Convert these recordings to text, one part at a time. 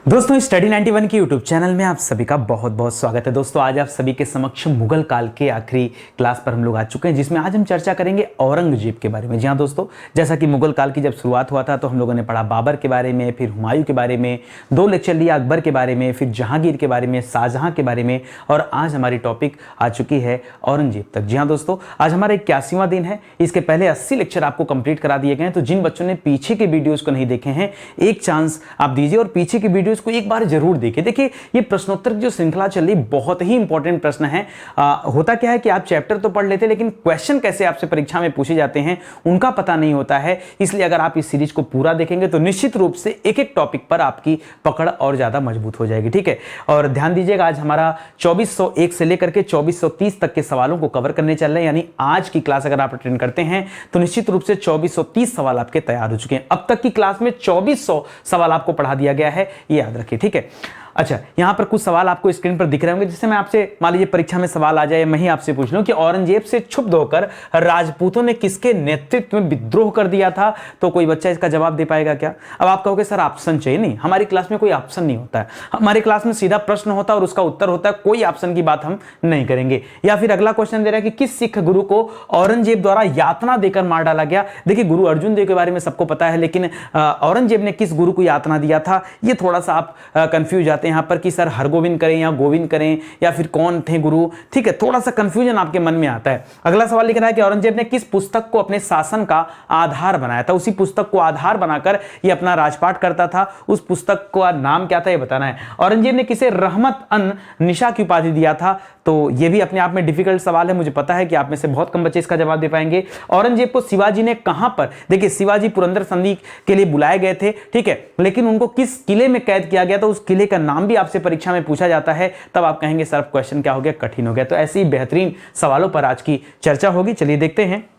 दोस्तों स्टडी 91 के YouTube channel में आप सभी का बहुत बहुत स्वागत है। दोस्तों आज आप सभी के समक्ष मुगल काल के आखिरी क्लास पर हम लोग आ चुके हैं, जिसमें आज हम चर्चा करेंगे औरंगजेब के बारे में। जी हाँ दोस्तों, जैसा कि मुगल काल की जब शुरुआत हुआ था तो हम लोगों ने पढ़ा बाबर के बारे में, फिर हुमायूं के बारे में, 2 लेक्चर लिया अकबर के बारे में, फिर जहांगीर के बारे में, शाहजहां के बारे में, और आज हमारी टॉपिक आ चुकी है औरंगजेब तक। जी हाँ दोस्तों, आज हमारा 81वां दिन है। इसके पहले 80 लेक्चर आपको कंप्लीट करा दिए गए हैं, तो जिन बच्चों ने पीछे के वीडियोज को नहीं देखे हैं एक चांस आप दीजिए और पीछे के वीडियोज को एक बार जरूर देखिए। देखिए ये प्रश्नोत्तर की जो श्रृंखला चल रही बहुत ही इंपॉर्टेंट प्रश्न है। होता क्या है कि आप चैप्टर तो पढ़ लेते लेकिन क्वेश्चन कैसे आपसे परीक्षा में पूछे जाते हैं उनका पता नहीं होता है। इसलिए अगर आप इस सीरीज को पूरा देखेंगे तो निश्चित रूप से एक एक टॉपिक पर आपकी पकड़ और ज्यादा मजबूत हो जाएगी। ठीक है, और ध्यान दीजिएगा आज हमारा 2401 से लेकर के 2430 तक के सवालों को कवर करने चल रहे हैं। यानी आज की क्लास अगर आप अटेंड करते हैं तो निश्चित रूप से 2430 सवाल आपके तैयार हो चुके हैं। अब तक की क्लास में 2400 सवाल आपको पढ़ा दिया गया है, ये याद रखिए। ठीक है, अच्छा यहां पर कुछ सवाल आपको स्क्रीन पर दिख रहे होंगे, जिससे मैं आपसे मान लीजिए परीक्षा में सवाल आ जाए, मैं ही आपसे पूछ लूं कि औरंगजेब से क्षुब्ध होकर राजपूतों ने किसके नेतृत्व में विद्रोह कर दिया था, तो कोई बच्चा इसका जवाब दे पाएगा क्या? अब आप कहोगे सर ऑप्शन चाहिए। नहीं, हमारी क्लास में कोई ऑप्शन नहीं होता है, हमारी क्लास में सीधा प्रश्न होता है और उसका उत्तर होता है, कोई ऑप्शन की बात हम नहीं करेंगे। या फिर अगला क्वेश्चन दे रहा है कि किस सिख गुरु को औरंगजेब द्वारा यातना देकर मार डाला गया? देखिए गुरु अर्जुन देव के बारे में सबको पता है, लेकिन औरंगजेब ने किस गुरु को यातना दिया था, ये थोड़ा सा आप कंफ्यूज जाते हैं यहां पर कि सर हरगोविंद करें या गोविंद करें या फिर कौन थे गुरु। ठीक है, थोड़ा सा कंफ्यूजन आपके मन में आता है। अगला सवाल लिख रहा है कि औरंगजेब ने किस पुस्तक को अपने शासन का आधार बनाया था? उसी पुस्तक को आधार बनाकर ये अपना राजपाट करता था। उस पुस्तक का नाम क्या था ये बताना है। औरंगजेब ने किसे रहमत अन निशा की उपाधि दिया था? तो ये भी अपने आप में डिफिकल्ट सवाल है, मुझे पता है कि आप में से बहुत कम बच्चे इसका जवाब दे पाएंगे। औरंगजेब को शिवाजी ने कहां पर, देखिए शिवाजी पुरंदर संधि के लिए बुलाए गए थे, ठीक है, लेकिन उनको किस किले में कैद किया गया था? उस किले का नाम भी आपसे परीक्षा में पूछा जाता है, तब आप कहेंगे सर क्वेश्चन क्या हो गया, कठिन हो गया। तो ऐसे ही बेहतरीन सवालों पर आज की चर्चा होगी। चलिए देखते हैं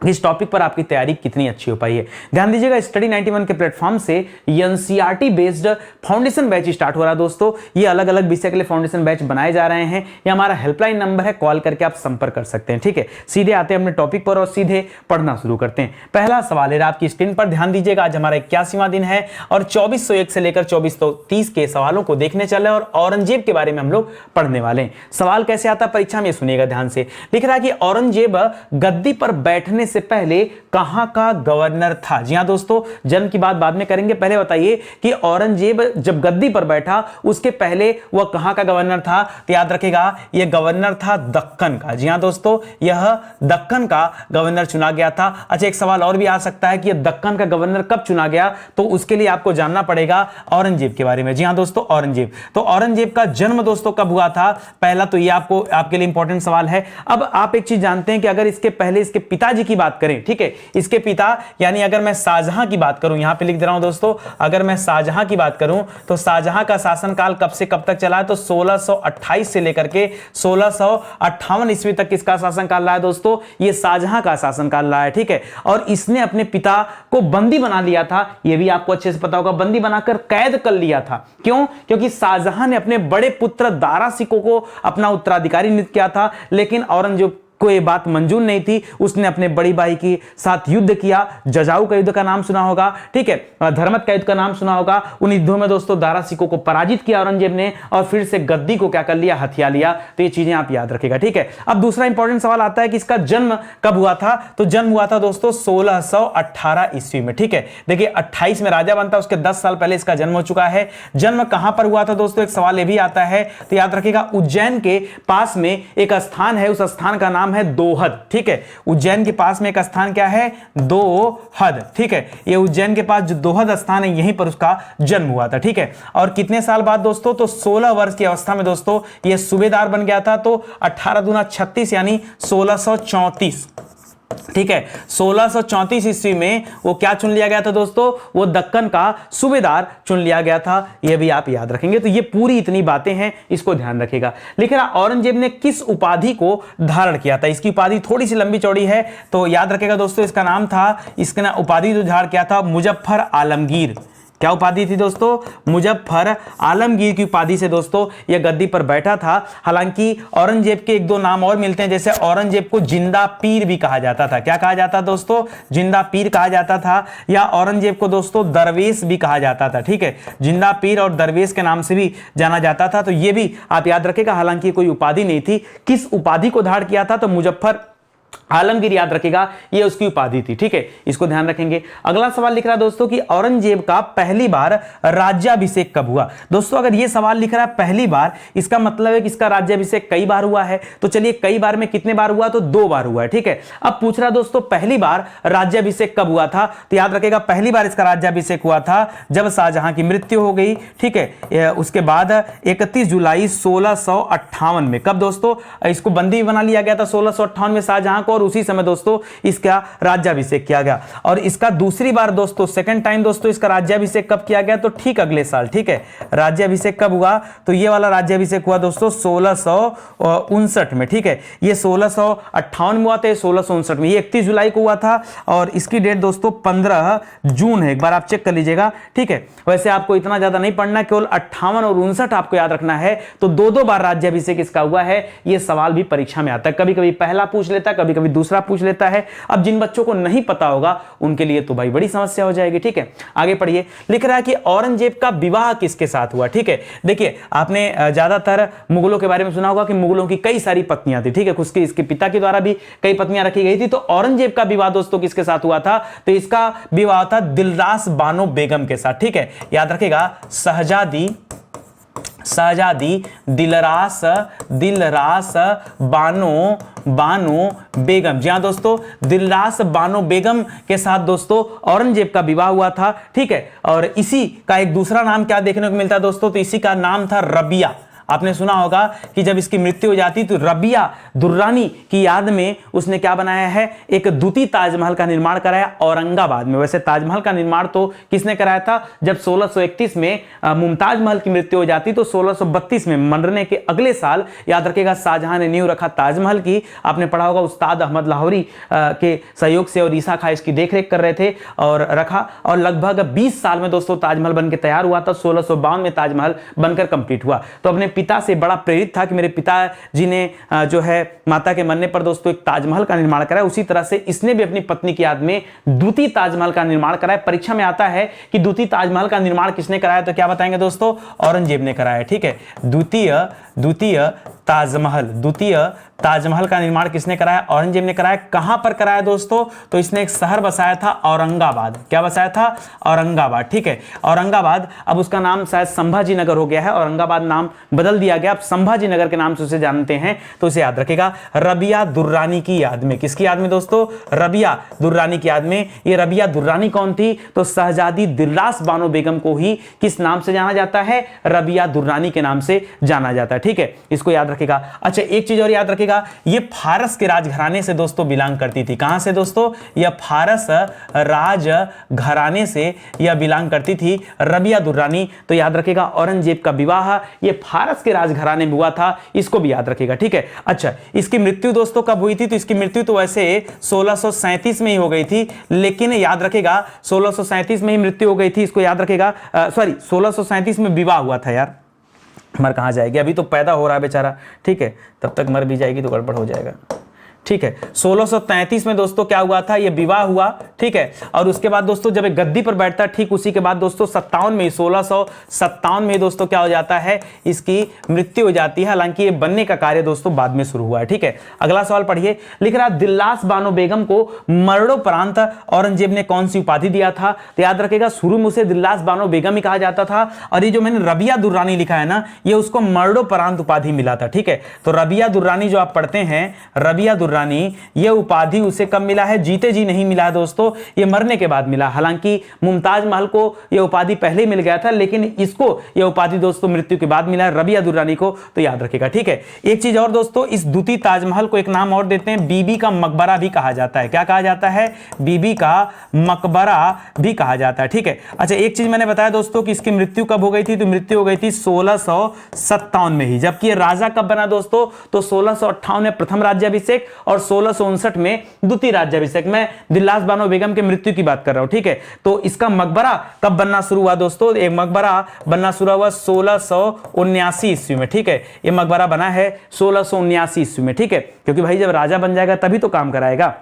इस टॉपिक पर आपकी तैयारी कितनी अच्छी हो पाई है। ध्यान दीजिएगा स्टडी 91 के प्लेटफॉर्म से NCERT based foundation batch start हो रहा है। दोस्तों ये अलग अलग विषय के लिए फाउंडेशन बैच बनाए जा रहे हैं। ये हमारा हेल्पलाइन नंबर है, कॉल करके आप संपर्क कर सकते हैं। ठीक है, सीधे आते हैं अपने टॉपिक पर और सीधे पढ़ना शुरू करते हैं। पहला सवाल है आपकी स्क्रीन पर, ध्यान दीजिएगा। आज हमारा 81वां दिन है और 2401 से लेकर 2430 के सवालों को देखने चल रहे हैं और औरंगजेब के बारे में हम लोग पढ़ने वाले हैं। सवाल कैसे आता है परीक्षा में, सुनिएगा ध्यान से। लिख रहा है कि औरंगजेब गद्दी पर बैठने से पहले कहां का गवर्नर था? जी हां दोस्तों, जन्म की बात बाद में करेंगे, पहले बताइए कि औरंगजेब जब गद्दी पर बैठा उसके पहले वह कहां का गवर्नर था? तो याद रखिएगा यह गवर्नर था दक्कन का। जी हां दोस्तों, यह दक्कन का गवर्नर चुना गया था। अच्छा एक सवाल और भी आ सकता है कि यह दक्कन का गवर्नर कब चुना गया, तो उसके लिए आपको जानना पड़ेगा औरंगजेब के बारे में। जी हां दोस्तों, औरंगजेब, तो औरंगजेब का जन्म दोस्तों कब हुआ था? पहला तो यह आपके लिए इंपॉर्टेंट सवाल है। अब आप एक चीज जानते हैं कि अगर इसके पहले इसके पिताजी की बात करें, ठीक है, इसके पिता यानी अगर मैं शाहजहां की बात करूं, यहां पे लिख दे रहा हूं दोस्तों, अगर मैं शाहजहां की बात करूं तो शाहजहां का शासनकाल कब से कब तक चला है? तो 1628 से लेकर के 1658 ईस्वी तक किसका शासनकाल रहा है दोस्तों? ये शाहजहां का शासनकाल रहा है। ठीक है, और इसने अपने पिता को बंदी बना लिया था, यह भी आपको अच्छे से पता होगा, बंदी बनाकर कैद कर लिया था। क्यों? क्योंकि शाहजहां ने अपने बड़े पुत्र दारा शिकोह को अपना उत्तराधिकारी नियुक्त किया था, लेकिन औरंगजेब को यह बात मंजूर नहीं थी। उसने अपने बड़ी भाई के साथ युद्ध किया, जजाऊ का युद्ध का नाम सुना होगा, ठीक है, धर्मत का युद्ध का नाम सुना होगा। उन युद्धों में दोस्तों दारा शिकोह को पराजित किया औरंगजेब ने और फिर से गद्दी को क्या कर लिया, हथिया लिया। तो ये चीजें आप याद रखिएगा। ठीक है, अब दूसरा इंपॉर्टेंट सवाल आता है कि इसका जन्म कब हुआ था? तो जन्म हुआ था दोस्तों 1618 ईस्वी में। ठीक है, देखिए 28 में राजा बनता, उसके 10 साल पहले इसका जन्म हो चुका है। जन्म कहां पर हुआ था दोस्तों? एक सवाल यह भी आता है, तो याद रखिएगा उज्जैन के पास में एक स्थान है, उस स्थान का नाम है दोहद। ठीक है, उज्जैन के पास में एक स्थान क्या है? दोहद। ठीक है, ये उज्जैन के पास जो दोहद स्थान है यहीं पर उसका जन्म हुआ था। ठीक है, और कितने साल बाद दोस्तों? तो 16 वर्ष की अवस्था में दोस्तों ये सूबेदार बन गया था। तो 18 दूना 36 यानी 1634। ठीक है, 1634 ईस्वी में वो क्या चुन लिया गया था दोस्तों? वो दक्कन का सूबेदार चुन लिया गया था। ये भी आप याद रखेंगे। तो ये पूरी इतनी बातें हैं, इसको ध्यान रखिएगा। लिख रहा औरंगजेब ने किस उपाधि को धारण किया था? इसकी उपाधि थोड़ी सी लंबी चौड़ी है, तो याद रखिएगा दोस्तों, इसका नाम था, इसका उपाधि जो धारण किया था मुजफ्फर आलमगीर। क्या उपाधि थी दोस्तों? मुजफ्फर आलमगीर की उपाधि से दोस्तों यह गद्दी पर बैठा था। हालांकि औरंगजेब के एक दो नाम और मिलते हैं, जैसे औरंगजेब को जिंदा पीर भी कहा जाता था। क्या कहा जाता दोस्तों? जिंदा पीर कहा जाता था, या औरंगजेब को दोस्तों दरवेश भी कहा जाता था। ठीक है, जिंदा पीर और दरवेश के नाम से भी जाना जाता था, तो ये भी आप याद रखेगा। हालांकि कोई उपाधि नहीं थी। किस उपाधि को धारण किया था? तो मुजफ्फर आलमगीर याद रखेगा, ये उसकी उपाधि थी। ठीक है, इसको ध्यान रखेंगे। अगला सवाल लिख रहा है दोस्तों कि औरंगजेब का पहली बार राज्याभिषेक कब हुआ? दोस्तों अगर ये सवाल लिख रहा है पहली बार, इसका मतलब है कि इसका राज्याभिषेक कई बार हुआ है। तो चलिए, कई बार में कितने बार हुआ? तो 2 बार हुआ है। ठीक है, अब पूछ रहा दोस्तों पहली बार राज्याभिषेक कब हुआ था? तो याद रखेगा पहली बार इसका राज्याभिषेक हुआ था जब शाहजहां की मृत्यु हो गई। ठीक है, उसके बाद 31 जुलाई 1658 में। कब दोस्तों? इसको बंदी बना लिया गया था 1658 में शाहजहां को, और उसी समय दोस्तों इसका राज्याभिषेक किया गया। और इसका दूसरी बार दोस्तों, सेकंड टाइम दोस्तों इसका राज्याभिषेक कब किया गया? तो ठीक अगले साल। ठीक है, राज्याभिषेक कब हुआ? तो ये वाला राज्याभिषेक हुआ दोस्तों 1659 में। ठीक है, ये 1658 में हुआ था, 1659 में। ये 31 जुलाई को हुआ था, और इसकी डेट दोस्तों 15 जून है। एक बार आप चेक कर लीजिएगा। ठीक है, वैसे आपको इतना ज्यादा नहीं पढ़ना, केवल 58 और 59 आपको याद रखना है। तो 2-2 बार राज्याभिषेक इसका हुआ है। ये सवाल भी परीक्षा में आता है, कभी कभी पहला पूछ लेता है, कभी कभी दूसरा पूछ लेता है। अब जिन बच्चों को नहीं पता होगा उनके लिए तो भाई बड़ी समस्या हो जाएगी। ठीक है, आगे पढ़िए। लिख रहा है कि औरंगजेब का विवाह किसके साथ हुआ? ठीक है, देखिए आपने ज्यादातर मुगलों के बारे में सुना होगा कि मुगलों की कई सारी पत्नियां थी। ठीक है, उसके इसके पिता के द्वारा भी कई पत्नियां रखी गई थी। तो औरंगजेब का विवाह दोस्तों किसके साथ हुआ था? तो इसका विवाह था दिलरास बानो बेगम के साथ। ठीक है, याद रखेगा शहजादी दिलरास बानो बेगम। जी हाँ दोस्तों, दिलरास बानो बेगम के साथ दोस्तों औरंगजेब का विवाह हुआ था। ठीक है, और इसी का एक दूसरा नाम क्या देखने को मिलता है दोस्तों? तो इसी का नाम था रबिया। आपने सुना होगा कि जब इसकी मृत्यु हो जाती तो रबिया दुर्रानी की याद में उसने क्या बनाया है? एक द्वितीय ताजमहल का निर्माण कराया औरंगाबाद में। वैसे ताजमहल का निर्माण तो किसने कराया था? जब 1631 में मुमताज महल की मृत्यु हो जाती तो 1632 में मरने के अगले साल याद रखेगा शाहजहां ने नींव रखा ताजमहल की। आपने पढ़ा होगा उस्ताद अहमद लाहौरी के सहयोग से, और ईसा खां इसकी देखरेख कर रहे थे और रखा, और लगभग 20 साल में दोस्तों ताजमहल बनकर तैयार हुआ था। 1652 में ताजमहल बनकर कंप्लीट हुआ। तो अपने पिता से बड़ा प्रेरित था कि मेरे पिताजी ने जो है माता के मरने पर दोस्तों एक ताजमहल का निर्माण कराया। उसी तरह से इसने भी अपनी पत्नी की याद में द्वितीय ताजमहल का निर्माण कराया। परीक्षा में आता है कि द्वितीय ताजमहल का निर्माण किसने कराया? तो क्या बताएंगे दोस्तों? औरंगजेब ने कराया। ठीक है, द्वितीय ताजमहल का निर्माण किसने कराया? औरंगजेब ने कराया। कहां पर कराया दोस्तों? तो इसने एक शहर बसाया था औरंगाबाद। क्या बसाया था? औरंगाबाद। ठीक है, औरंगाबाद अब उसका नाम शायद संभाजी नगर हो गया है। औरंगाबाद नाम बदल दिया गया, अब संभाजी नगर के नाम से उसे जानते हैं। तो इसे याद रखेगा रबिया दुर्रानी की याद में। किसकी याद में दोस्तों? रबिया दुर्रानी की याद में। ये रबिया दुर्रानी कौन थी? तो शहजादी दिलरास बानो बेगम को ही किस नाम से जाना जाता है? रबिया दुर्रानी के नाम से जाना जाता है। ठीक है, इसको याद रखेगा। अच्छा, एक चीज और याद रखेगा, ये फारस के राजघराने से दोस्तों बिलोंग करती थी। कहां से दोस्तों? यह फारस राजघराने से यह बिलोंग करती थी रबिया दुर्रानी। तो याद रखेगा औरंगजेब का विवाह ये फारस के राजघराने में हुआ था, इसको भी याद रखेगा। ठीक है, अच्छा, इसकी मृत्यु दोस्तों कब हुई थी? तो इसकी मृत्यु तो वैसे 1637 में ही हो गई थी, लेकिन याद रखेगा 1637 में ही मृत्यु हो गई थी। इसको याद रखेगा, सॉरी 1637 में विवाह हुआ था। यार मर कहाँ जाएगी, अभी तो पैदा हो रहा है बेचारा। ठीक है, तब तक मर भी जाएगी तो गड़बड़ हो जाएगा। ठीक है, 1633 में दोस्तों क्या हुआ था? ये विवाह हुआ। ठीक है, और उसके बाद दोस्तों जब एक गद्दी पर बैठता है, ठीक उसी के बाद दोस्तों 1657 में दोस्तों क्या हो जाता है? इसकी मृत्यु हो जाती है। हालांकि ये बनने का कार्य दोस्तों बाद में शुरू हुआ है। ठीक है, अगला सवाल पढ़िए। लिख रहा दिलरास बानो बेगम को मरणोपरांत औरंगजेब ने कौन सी उपाधि दिया था? तो याद रखेगा शुरू में उसे दिलरास बानो बेगम ही कहा जाता था, और ये जो मैंने रबिया दुर्रानी लिखा है ना, ये उसको मरणोपरांत उपाधि मिला था। ठीक है, तो रबिया दुर्रानी जो आप पढ़ते हैं, रबिया दुर्रानी, यह उपाधि उसे कब मिला है? जीते जी नहीं मिला दोस्तों, यह मरने के बाद मिला। हालांकि मुमताज महल को यह उपाधि पहले ही मिल गया था, लेकिन इसको यह उपाधि दोस्तों मृत्यु के बाद मिला रबिया दुर्रानी को। तो याद रखेगा। ठीक है, एक चीज और दोस्तों, इस द्वितीय ताजमहल को एक नाम और देते हैं, बीबी का मकबरा भी कहा जाता है। क्या कहा जाता है? बीबी का मकबरा भी कहा जाता है। ठीक है, अच्छा, एक चीज मैंने बताया दोस्तों कि इसकी मृत्यु कब हो गई थी? तो मृत्यु हो गई थी 1657 में ही। जबकि ये राजा कब बना दोस्तों? तो 1658 में प्रथम राज्याभिषेक, और 1659 में द्वितीय राज्याभिषेक। मैं दिलनाज बानो बेगम के मृत्यु की बात कर रहा हूं, ठीक है। तो इसका मकबरा कब बनना शुरू हुआ दोस्तों? एक मकबरा बनना शुरू हुआ 1679 ईस्वी में, ठीक है। ये मकबरा बना है 1679 ईस्वी में, ठीक है, क्योंकि भाई जब राजा बन जाएगा तभी तो काम कराएगा।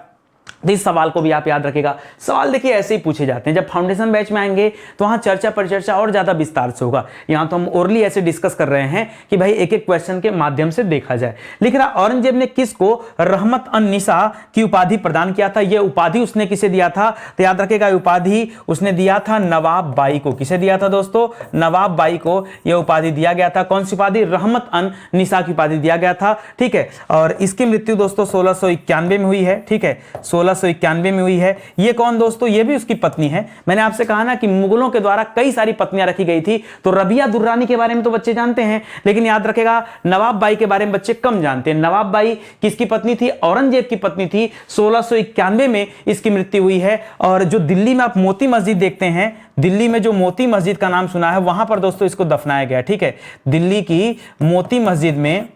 तो इस सवाल को भी आप याद रखिएगा। सवाल देखिए ऐसे ही पूछे जाते हैं। जब फाउंडेशन बैच में आएंगे तो वहां चर्चा परिचर्चा और ज्यादा विस्तार से होगा। यहां तो हम ओरली ऐसे डिस्कस कर रहे हैं कि भाई एक एक क्वेश्चन के माध्यम से देखा जाए। लिख रहा, औरंगजेब ने किसको रहमत अन निसा की उपाधि प्रदान किया था? यह उपाधि उसने किसे दिया था? तो याद रखिएगा, उपाधि उसने दिया था नवाब बाई को। किसे दिया था दोस्तों? नवाब बाई को यह उपाधि दिया गया था। कौन सी उपाधि? रहमत अन निसा की उपाधि दिया गया था, ठीक है। और इसकी मृत्यु दोस्तों 1691 में हुई है, ठीक है, 1691 में हुई है। ये कौन दोस्तों? ये भी उसकी पत्नी है। मैंने आपसे कहा ना कि मुगलों के द्वारा कई सारी पत्नियां रखी गई थी, तो रबिया दुर्रानी के बारे में तो बच्चे जानते हैं, लेकिन याद रखेगा नवाब बाई के बारे में बच्चे कम जानते हैं। नवाब बाई किसकी पत्नी थी? औरंगजेब की पत्नी थी। 1691 में इसकी मृत्यु हुई है। और जो दिल्ली में आप मोती मस्जिद देखते हैं, दिल्ली में जो मोती मस्जिद का नाम सुना है, वहां पर दोस्तों इसको दफनाया गया, ठीक है। दिल्ली की मोती मस्जिद में,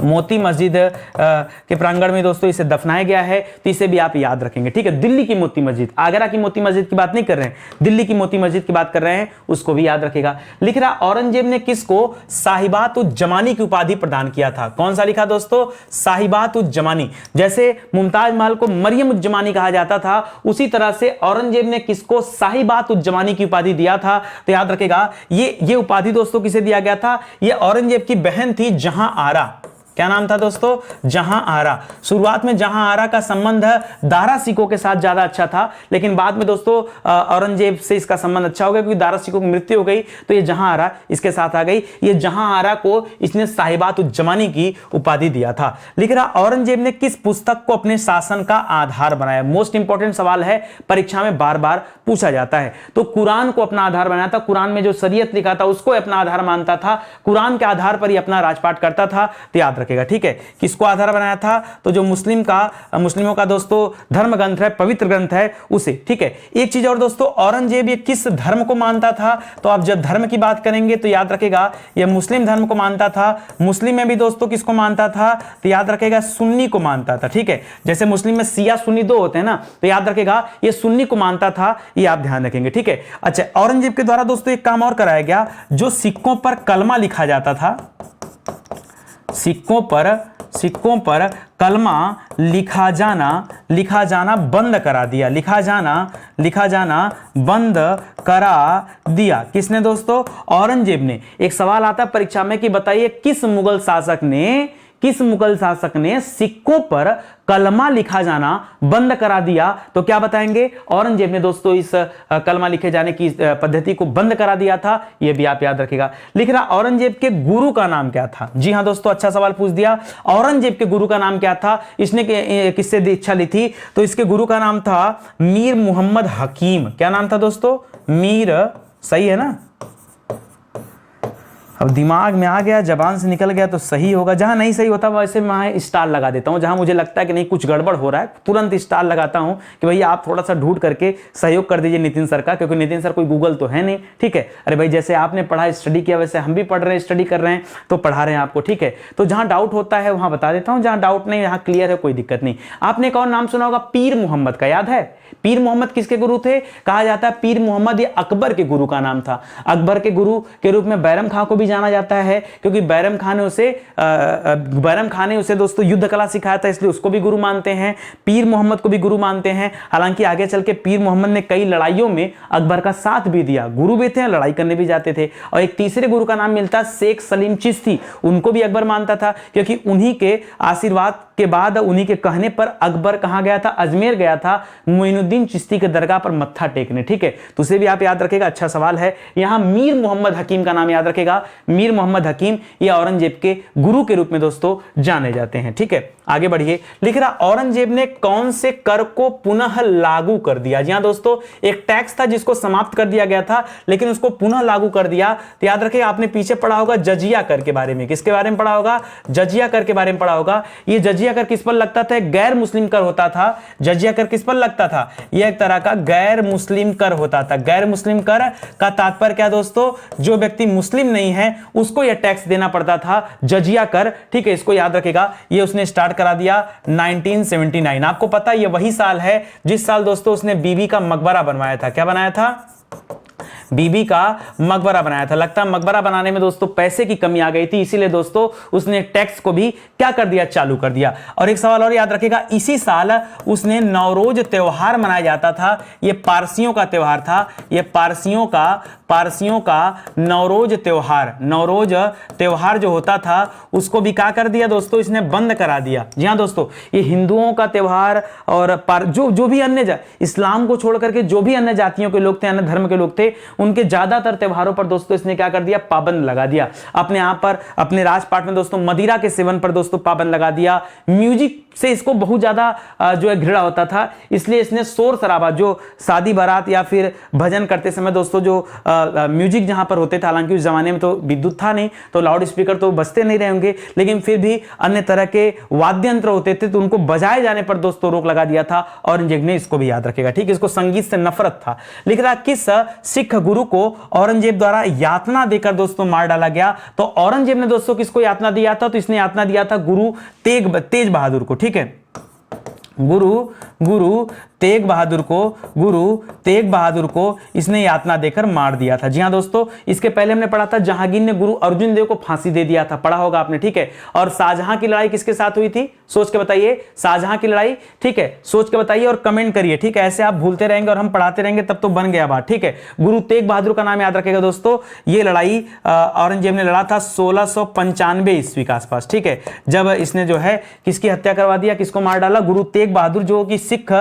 मोती मस्जिद के प्रांगण में दोस्तों इसे दफनाया गया है। तो इसे भी आप याद रखेंगे, ठीक है। दिल्ली की मोती मस्जिद, आगरा की मोती मस्जिद की बात नहीं कर रहे हैं, दिल्ली की मोती मस्जिद की बात कर रहे हैं, उसको भी याद रखेगा। लिख रहा, औरंगजेब ने किसको साहिबात उज जमानी की उपाधि प्रदान किया था? कौन सा लिखा दोस्तों? साहिबात उज जमानी। जैसे मुमताज महल को मरियम उज जमानी कहा जाता था, उसी तरह से औरंगजेब ने किसको साहिबात उज जमानी की उपाधि दिया था? तो याद रखेगा, ये उपाधि दोस्तों किसे दिया गया था? ये औरंगजेब की बहन थी जहां आरा। क्या नाम था दोस्तों? जहां आरा। शुरुआत में जहां आरा का संबंध दारा सिकों के साथ ज्यादा अच्छा था, लेकिन बाद में दोस्तों औरंगजेब से इसका संबंध अच्छा हो गया, क्योंकि दारा सिकों की मृत्यु हो गई तो ये जहां आरा इसके साथ आ गई। ये जहां आरा को इसने साहिबात उज जमानी की उपाधि दिया था। लिख रहा, औरंगजेब ने किस पुस्तक को अपने शासन का आधार बनाया? मोस्ट इंपॉर्टेंट सवाल है, परीक्षा में बार बार पूछा जाता है। तो कुरान को अपना आधार बनाया था। कुरान में जो शरीयत लिखा था उसको अपना आधार मानता था। कुरान के आधार पर ही अपना राजपाट करता था। तो याद रखेगा, ठीक है। किसको आधार बनाया था? तो जो मुस्लिमों का दोस्तों धर्म ग्रंथ है, पवित्र ग्रंथ है, उसे, ठीक है। एक चीज और दोस्तों, औरंगजेब ये किस धर्म को मानता था? तो आप जब धर्म की बात करेंगे तो याद रखेगा ये मुस्लिम धर्म को मानता था। मुस्लिम में भी दोस्तों किसको मानता था? तो याद रखेगा सुन्नी को मानता था, ठीक है। जैसे मुस्लिम में शिया सुन्नी दो होते हैं ना, तो याद रखेगा ये सुन्नी को मानता था, ये आप ध्यान रखेंगे, ठीक है। अच्छा, औरंगजेब के द्वारा दोस्तों एक काम और कराया गया, जो सिक्कों पर कलमा लिखा जाता था, सिक्कों पर कलमा लिखा जाना बंद करा दिया। लिखा जाना बंद करा दिया। किसने दोस्तों? औरंगजेब ने। एक सवाल आता है परीक्षा में कि बताइए किस मुगल शासक ने सिक्कों पर कलमा लिखा जाना बंद करा दिया? तो क्या बताएंगे? औरंगजेब ने दोस्तों इस कलमा लिखे जाने की पद्धति को बंद करा दिया था। यह भी आप याद रखिएगा। लिख रहा, औरंगजेब के गुरु का नाम क्या था? जी हां दोस्तों, अच्छा सवाल पूछ दिया। औरंगजेब के गुरु का नाम क्या था? इसने किससे दीक्षा ली थी? तो इसके गुरु का नाम था मीर मोहम्मद हकीम। क्या नाम था दोस्तों? मीर, सही है ना? अब दिमाग में आ गया, जबान से निकल गया तो सही होगा। जहां नहीं सही होता वैसे मैं स्टार लगा देता हूं। जहां मुझे लगता है कि नहीं कुछ गड़बड़ हो रहा है, तुरंत स्टार लगाता हूं कि भैया आप थोड़ा सा ढूंढ करके सहयोग कर दीजिए नितिन सर का, क्योंकि नितिन सर कोई गूगल तो है नहीं, ठीक है। अरे भाई जैसे आपने पढ़ा स्टडी किया वैसे हम भी पढ़ रहे हैं, स्टडी कर रहे हैं, तो पढ़ा रहे हैं आपको, ठीक है। तो जहां डाउट होता है वहां बता देता हूं, जहां डाउट नहीं, यहाँ क्लियर है, कोई दिक्कत नहीं। आपने एक और नाम सुना होगा पीर मोहम्मद का, याद है? पीर मोहम्मद किसके गुरु थे? कहा जाता है पीर मोहम्मद ये अकबर के गुरु का नाम था। अकबर के गुरु के रूप में बैरम खां को भी जाना जाता है, क्योंकि बैरम खां ने उसे दोस्तों युद्ध कला सिखाया था, इसलिए उसको भी गुरु मानते हैं। पीर मोहम्मद को भी गुरु मानते हैं। हालांकि आगे चल के पीर मोहम्मद ने कई लड़ाइयों में अकबर का साथ भी दिया, गुरु भी थे, लड़ाई करने भी जाते थे। और एक तीसरे गुरु का नाम मिलता शेख सलीम चिश्ती, उनको भी अकबर मानता था, क्योंकि उन्हीं के आशीर्वाद के बाद, उन्हीं के कहने पर अकबर कहां गया था? अजमेर गया था मोइनुद्दीन चिश्ती के दरगाह पर मत्था टेकने, ठीक है। तो उसे भी आप याद रखेगा, अच्छा सवाल है। यहां मीर मोहम्मद हकीम का नाम याद रखेगा। मीर मोहम्मद हकीम ये औरंगजेब के गुरु के रूप में दोस्तों जाने जाते हैं, ठीक है। आगे बढ़िए। लिख रहा, औरंगजेब ने कौन से कर को पुनः लागू कर दिया? जी हां दोस्तों, एक टैक्स था जिसको समाप्त कर दिया गया था, लेकिन उसको पुनः लागू कर दिया। तो याद रखिए, आपने पीछे पढ़ा होगा जजिया कर के बारे में। किसके बारे में पढ़ा होगा? जजिया कर के बारे में पढ़ा होगा। ये जजिया जजिया कर किस पर लगता था? गैर मुस्लिम कर होता था। जजिया कर किस पर लगता था? यह एक तरह का गैर मुस्लिम कर होता था। गैर मुस्लिम कर का तात्पर्य क्या दोस्तों? जो व्यक्ति मुस्लिम नहीं है उसको यह टैक्स देना पड़ता था, जजिया कर। ठीक है, इसको याद रखेगा। ये उसने स्टार्ट करा दिया 1979। आपको पता है ये वही साल है जिस साल दोस्तों उसने बीबी का मकबरा बनवाया था। क्या बनाया था? बीबी का मकबरा बनाया था। लगता है मकबरा बनाने में दोस्तों पैसे की कमी आ गई थी, इसीलिए दोस्तों उसने टैक्स को भी क्या कर दिया? चालू कर दिया। और एक सवाल और याद रखिएगा, इसी साल उसने नौरोज त्योहार मनाया जाता था। यह पारसियों का त्योहार था। यह पारसियों का नौरोज त्योहार जो होता था उसको भी क्या कर दिया दोस्तों? इसने बंद करा दिया। जी हाँ दोस्तों, ये हिंदुओं का त्योहार और जो भी अन्य इस्लाम को छोड़ करके जो भी अन्य जातियों के लोग थे, अन्य धर्म के लोग थे, उनके ज्यादातर त्योहारों पर दोस्तों इसने क्या कर दिया? पाबंद लगा दिया। अपने यहां पर अपने राजपाट में दोस्तों मदिरा के सेवन पर दोस्तों पाबंद लगा दिया। म्यूजिक से इसको बहुत ज्यादा जो है घृणा होता था, इसलिए इसने शोर शराबा, जो शादी बारात या फिर भजन करते समय दोस्तों जो म्यूजिक जहां पर होते थे, हालांकि उस जमाने में तो विद्युत था नहीं तो लाउड स्पीकर तो बजते नहीं रहे होंगे, लेकिन फिर भी अन्य तरह के वाद्य यंत्र होते थे तो उनको बजाए जाने पर दोस्तों रोक लगा दिया था। औरंगजेब ने इसको भी याद रखेगा। ठीक है, इसको संगीत से नफरत था। लिख रहा किस सिख गुरु को औरंगजेब द्वारा यातना देकर दोस्तों मार डाला गया? तो औरंगजेब ने दोस्तों किसको यातना दिया था? तो इसने यातना दिया था गुरु तेज बहादुर को। ठीक है, गुरु तेग बहादुर को इसने यातना देकर मार दिया था। जी हां दोस्तों, इसके पहले हमने पढ़ा था जहांगीर ने गुरु अर्जुन देव को फांसी दे दिया था, पढ़ा होगा आपने। ठीक है, और शाहजहां की लड़ाई किसके साथ हुई थी? सोच के बताइए, शाहजहां की लड़ाई। ठीक है, सोच के बताइए और कमेंट करिए। ठीक है, ऐसे आप भूलते रहेंगे और हम पढ़ाते रहेंगे तब तो बन गया बात। ठीक है, गुरु तेग बहादुर का नाम याद रखेगा दोस्तों। ये लड़ाई औरंगजेब ने लड़ा था 1695 ईस्वी के आसपास। ठीक है, जब इसने जो है किसकी हत्या करवा दिया, किसको मार डाला? गुरु तेग बहादुर, जो कि सिख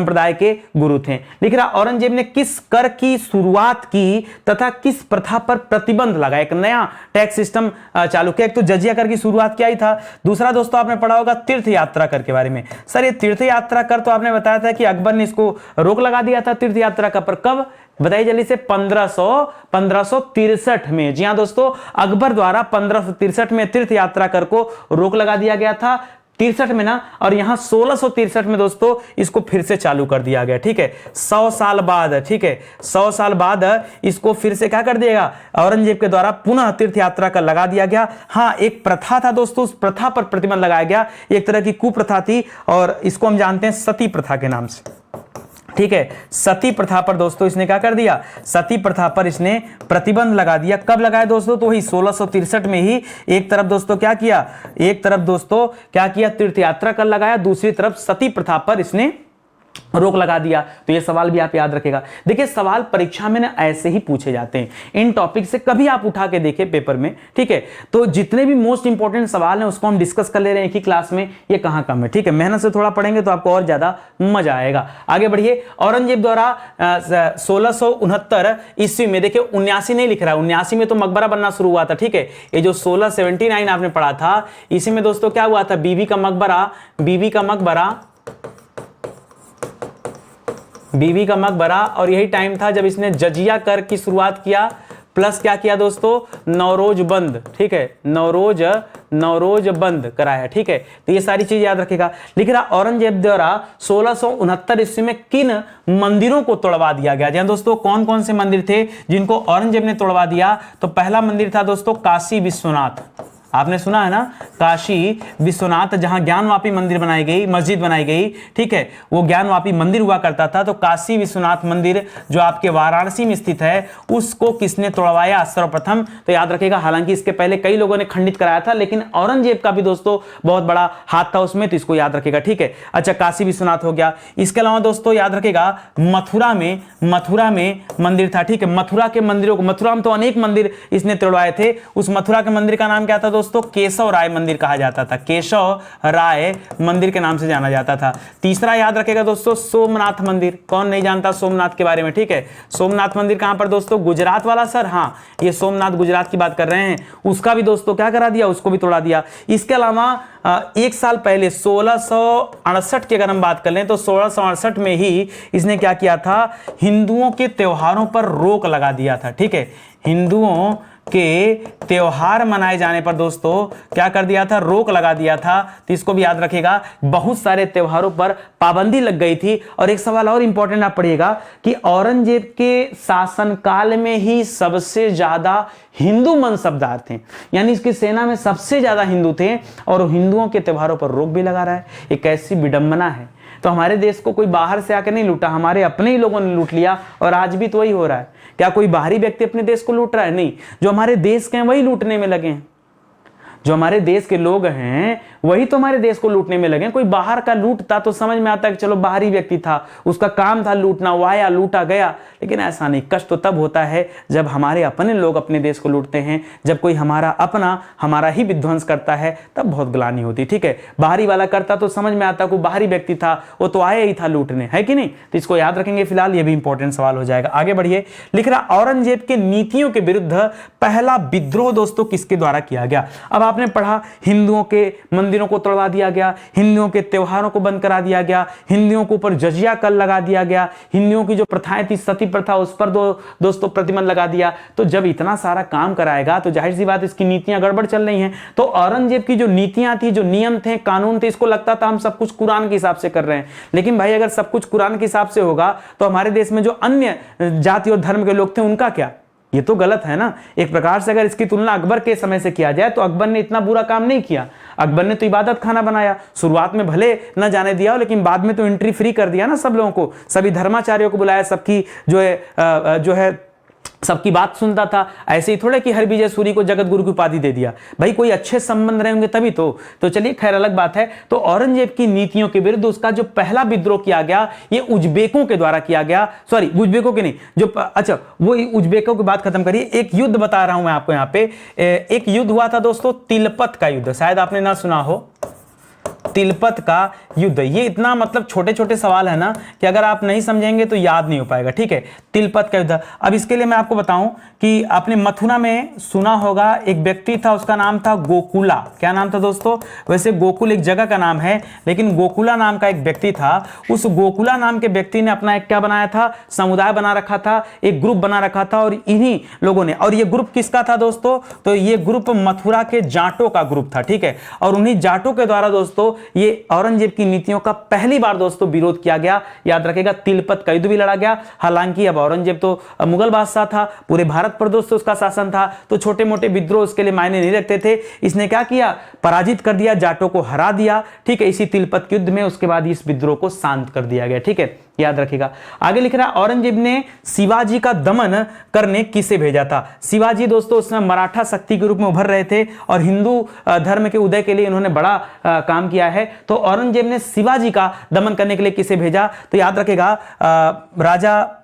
संप्रदाय के गुरु थे। लिख रहा औरंगजेब ने किस कर की शुरुआत की तथा किस प्रथा पर प्रतिबंध लगा? एक नया टैक्स सिस्टम चालू किया। एक तो जजिया कर की शुरुआत किया ही था, दूसरा दोस्तों आपने पढ़ा होगा तीर्थ यात्रा कर के बारे में। सर ये तीर्थ यात्रा कर तो आपने बताया था कि अकबर ने इसको रोक लगा दिया था तीर्थ यात्रा का, पर कब बताइए जल्दी से? 1563 में। जी हां दोस्तों, अकबर द्वारा 1563 में तीर्थ यात्रा कर को रोक लगा दिया गया था। 63 में ना, और यहां 1663 में दोस्तों इसको फिर से चालू कर दिया गया। ठीक है, 100 साल बाद। ठीक है, 100 साल बाद इसको फिर से क्या कर दिएगा? औरंगजेब के द्वारा पुनः तीर्थ यात्रा का लगा दिया गया। हां, एक प्रथा था दोस्तों, उस प्रथा पर प्रतिबंध लगाया गया। एक तरह की कुप्रथा थी और इसको हम जानते हैं सती प्रथा के नाम से। ठीक है, सती प्रथा पर दोस्तों इसने क्या कर दिया? सती प्रथा पर इसने प्रतिबंध लगा दिया। कब लगाया दोस्तों? तो वही 1663 में ही। एक तरफ दोस्तों क्या किया? तीर्थ यात्रा कर लगाया, दूसरी तरफ सती प्रथा पर इसने रोक लगा दिया। तो ये सवाल भी आप याद रखेगा। देखिए, सवाल परीक्षा में ना ऐसे ही पूछे जाते हैं, इन टॉपिक से कभी आप उठा के देखें पेपर में। ठीक है, तो जितने भी मोस्ट इंपॉर्टेंट सवाल हैं उसको हम डिस्कस कर ले रहे हैं एक ही क्लास में, ये कहां कम है। ठीक है, मेहनत से थोड़ा पढ़ेंगे तो आपको और ज्यादा मजा आएगा। आगे बढ़िए। औरंगजेब द्वारा 1669 ईस्वी में, देखिए 79 नहीं लिख रहा है, 79 में तो मकबरा बनना शुरू हुआ था। ठीक है, ये जो 1679 आपने पढ़ा था, इसी में दोस्तों क्या हुआ था? बीबी का मकबरा, और यही टाइम था जब इसने जजिया कर की शुरुआत किया, प्लस क्या किया दोस्तों? नौरोज बंद। ठीक है, नौरोज बंद कराया। ठीक है, तो ये सारी चीज याद रखेगा। लिख रहा औरंगजेब द्वारा 1669 ईस्वी में किन मंदिरों को तोड़वा दिया गया? जी दोस्तों, कौन कौन से मंदिर थे जिनको औरंगजेब ने तोड़वा दिया? तो पहला मंदिर था दोस्तों काशी विश्वनाथ। आपने सुना है ना, काशी विश्वनाथ, जहां ज्ञानवापी मंदिर बनाई गई, मस्जिद बनाई गई। ठीक है, वो ज्ञानवापी मंदिर हुआ करता था। तो काशी विश्वनाथ मंदिर जो आपके वाराणसी में स्थित है, उसको किसने तोड़वाया सर्वप्रथम? तो याद रखिएगा, हालांकि इसके पहले कई लोगों ने खंडित कराया था, लेकिन औरंगजेब का भी दोस्तों बहुत बड़ा हाथ था उसमें, तो इसको याद रखिएगा। ठीक है, अच्छा, काशी विश्वनाथ हो गया। इसके अलावा दोस्तों याद रखिएगा, मथुरा में मंदिर था। ठीक है, मथुरा के मंदिरों को, मथुरा में तो अनेक मंदिर इसने तोड़वाए थे। उस मथुरा के मंदिर का नाम क्या था दोस्तों? केशव राय मंदिर कहा जाता था। केशव राय मंदिर के नाम से जाना जाता था। तीसरा याद रखेगा दोस्तों, सोमनाथ मंदिर। कौन नहीं जानता सोमनाथ के बारे में? ठीक है, सोमनाथ मंदिर कहां पर दोस्तों? गुजरात वाला सर? हाँ, ये सोमनाथ गुजरात की बात कर रहे हैं। उसका भी दोस्तों क्या करा दिया? उसको भी तोड़ा दिया। इसके अलावा एक साल पहले 1668 की अगर हम बात कर लें तो 1668 में ही इसने क्या किया था? हिंदुओं के त्योहारों पर रोक लगा दिया था। ठीक है, हिंदुओं के त्योहार मनाए जाने पर दोस्तों क्या कर दिया था, रोक लगा दिया था। तो इसको भी याद रखिएगा, बहुत सारे त्योहारों पर पाबंदी लग गई थी। और एक सवाल और इंपॉर्टेंट आप पढ़िएगा कि औरंगजेब के शासनकाल में ही सबसे ज्यादा हिंदू मनसबदार थे, यानी इसकी सेना में सबसे ज्यादा हिंदू थे और हिंदुओं के त्योहारों पर रोक भी लगा रहा है। एक ऐसी विडंबना है। तो हमारे देश को कोई बाहर से आकर नहीं लूटा, हमारे अपने ही लोगों ने लूट लिया और आज भी तो वही हो रहा है। क्या कोई बाहरी व्यक्ति अपने देश को लूट रहा है? नहीं, जो हमारे देश के हैं वही लूटने में लगे हैं। जो हमारे देश के लोग हैं वही तो हमारे देश को लूटने में लगे। कोई बाहर का लूटता तो समझ में आता है कि चलो बाहरी व्यक्ति था, उसका काम था लूटना, वो आया लूटा गया, लेकिन ऐसा नहीं। कष्ट तो तब होता है जब हमारे अपने लोग अपने देश को लूटते हैं, जब कोई हमारा अपना हमारा ही विध्वंस करता है, तब बहुत ग्लानि होती। ठीक है, बाहरी वाला करता तो समझ में आता, कोई बाहरी व्यक्ति था, वो तो आया ही था लूटने, है कि नहीं? तो इसको याद रखेंगे। फिलहाल ये भी इंपॉर्टेंट सवाल हो जाएगा। आगे बढ़िए, लिख रहा औरंगजेब के नीतियों के विरुद्ध पहला विद्रोह दोस्तों किसके द्वारा किया गया? अब आपने पढ़ा, हिंदुओं के मंदिरों को तोड़वा दिया गया, हिंदुओं के त्योहारों को बंद करा दिया गया, हिंदुओं के ऊपर जजिया कर लगा दिया गया, हिंदुओं की जो प्रथाएं थी, सती प्रथा, उस पर दोस्तों प्रतिबंध लगा दिया। तो जब इतना सारा काम कराएगा तो जाहिर सी बात इसकी नीतियां गड़बड़ चल रही हैं। तो औरंगजेब की जो नीतियां थी, जो नियम थे, कानून थे, इसको लगता था हम सब कुछ कुरान के हिसाब से कर रहे हैं। लेकिन भाई अगर सब कुछ कुरान के हिसाब से होगा तो हमारे देश में जो अन्य जाति और धर्म के लोग थे उनका क्या? ये तो गलत है ना। एक प्रकार से अगर इसकी तुलना अकबर के समय से किया जाए तो अकबर ने इतना बुरा काम नहीं किया। अकबर ने तो इबादत खाना बनाया, शुरुआत में भले न जाने दिया, लेकिन बाद में तो एंट्री फ्री कर दिया ना सब लोगों को, सभी धर्माचार्यों को बुलाया, सबकी जो है सबकी बात सुनता था। ऐसे ही थोड़े कि हरविजय सूरी को जगत गुरु की उपाधि दे दिया। भाई कोई अच्छे संबंध रहेंगे तभी तो चलिए खैर अलग बात है। तो औरंगजेब की नीतियों के विरुद्ध उसका जो पहला विद्रोह किया गया ये उज्बेकों के द्वारा किया गया। सॉरी, उज्बेकों के नहीं, जो अच्छा वो उज्बेकों की बात खत्म करिए। एक युद्ध बता रहा हूं मैं आपको। यहाँ पे एक युद्ध हुआ था दोस्तों, तिलपत का युद्ध, शायद आपने ना सुना हो। तिलपत का युद्ध, ये इतना मतलब छोटे छोटे सवाल है ना कि अगर आप नहीं समझेंगे तो याद नहीं हो पाएगा। ठीक है, तिलपत का युद्ध। अब इसके लिए मैं आपको बताऊं कि आपने मथुरा में सुना होगा, एक व्यक्ति था, उसका नाम था गोकुला। क्या नाम था दोस्तों? वैसे गोकुल एक जगह का नाम है, लेकिन गोकुला नाम का एक व्यक्ति था। उस गोकुला नाम के व्यक्ति ने अपना एक क्या बनाया था, समुदाय बना रखा था, एक ग्रुप बना रखा था। और इन्हीं लोगों ने, और ये ग्रुप किसका था दोस्तों? तो ये ग्रुप मथुरा के जाटों का ग्रुप था। ठीक है, और उन्हीं जाटों के द्वारा दोस्तों ये औरंगजेब की नीतियों का पहली बार दोस्तों विरोध किया गया। याद रखेगा, तिलपत का युद्ध भी लड़ा गया। हालांकि अब औरंगजेब तो मुगल बादशाह था, पूरे भारत पर दोस्तों उसका शासन था, तो छोटे मोटे विद्रोह उसके लिए मायने नहीं रखते थे। इसने क्या किया, पराजित कर दिया, जाटों को हरा दिया। ठीक है, इसी तिलपत युद्ध में उसके बाद इस विद्रोह को शांत कर दिया गया। ठीक है, याद रखिएगा। आगे लिख रहा है, औरंगजेब ने शिवाजी का दमन करने किसे भेजा था? शिवाजी दोस्तों उसमें मराठा शक्ति के रूप में उभर रहे थे और हिंदू धर्म के उदय के लिए इन्होंने बड़ा काम किया है। तो औरंगजेब ने शिवाजी का दमन करने के लिए किसे भेजा? तो याद रखेगा राजा,